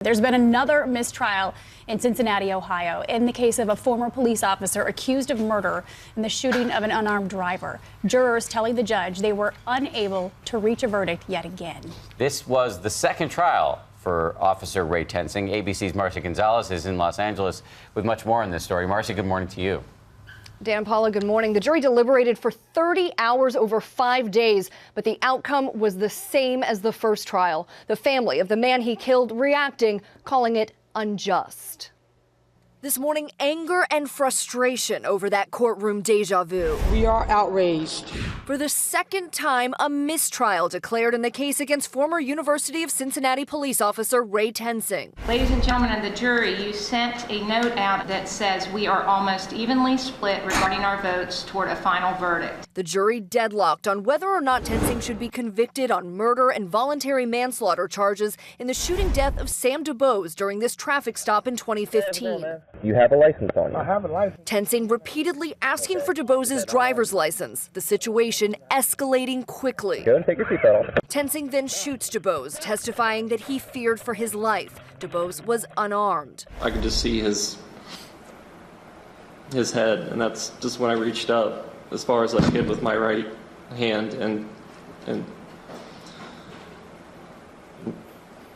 There's been another mistrial in Cincinnati, Ohio, in the case of a former police officer accused of murder in the shooting of an unarmed driver. Jurors telling the judge they were unable to reach a verdict yet again. This was the second trial for Officer Ray Tensing. ABC's Marcy Gonzalez is in Los Angeles with much more on this story. Marcy, good morning to you. Dan, Paula, good morning. The jury deliberated for 30 hours over 5 days, but the outcome was the same as the first trial. The family of the man he killed reacting, calling it unjust. This morning, anger and frustration over that courtroom deja vu. We are outraged. For the second time, a mistrial declared in the case against former University of Cincinnati police officer Ray Tensing. Ladies and gentlemen of the jury, you sent a note out that says we are almost evenly split regarding our votes toward a final verdict. The jury deadlocked on whether or not Tensing should be convicted on murder and voluntary manslaughter charges in the shooting death of Sam Dubose during this traffic stop in 2015. You have a license on you. I have a license. Tensing repeatedly asking for Dubose's driver's license, the situation escalating quickly. Go and take your seatbelt off. Tensing then shoots Dubose, testifying that he feared for his life. Dubose was unarmed. I could just see his head, and that's just when I reached up as far as I could with my right hand and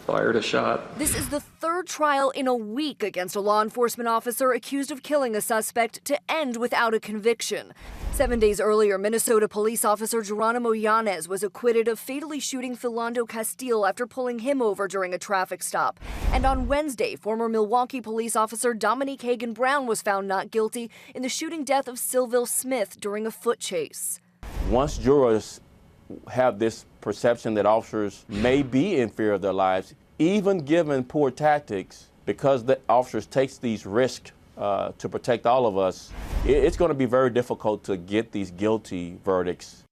fired a shot. This is the third trial in a week against a law enforcement officer accused of killing a suspect to end without a conviction. 7 days earlier, Minnesota police officer Geronimo Yanez was acquitted of fatally shooting Philando Castile after pulling him over during a traffic stop. And on Wednesday, former Milwaukee police officer Dominique Hagan Brown was found not guilty in the shooting death of Sylville Smith during a foot chase. Once jurors have this perception that officers may be in fear of their lives, even given poor tactics, because the officers take these risks to protect all of us, it's going to be very difficult to get these guilty verdicts.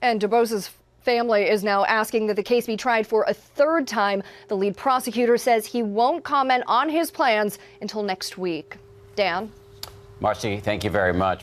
And Dubose's family is now asking that the case be tried for a third time. The lead prosecutor says he won't comment on his plans until next week. Dan? Marcy, thank you very much.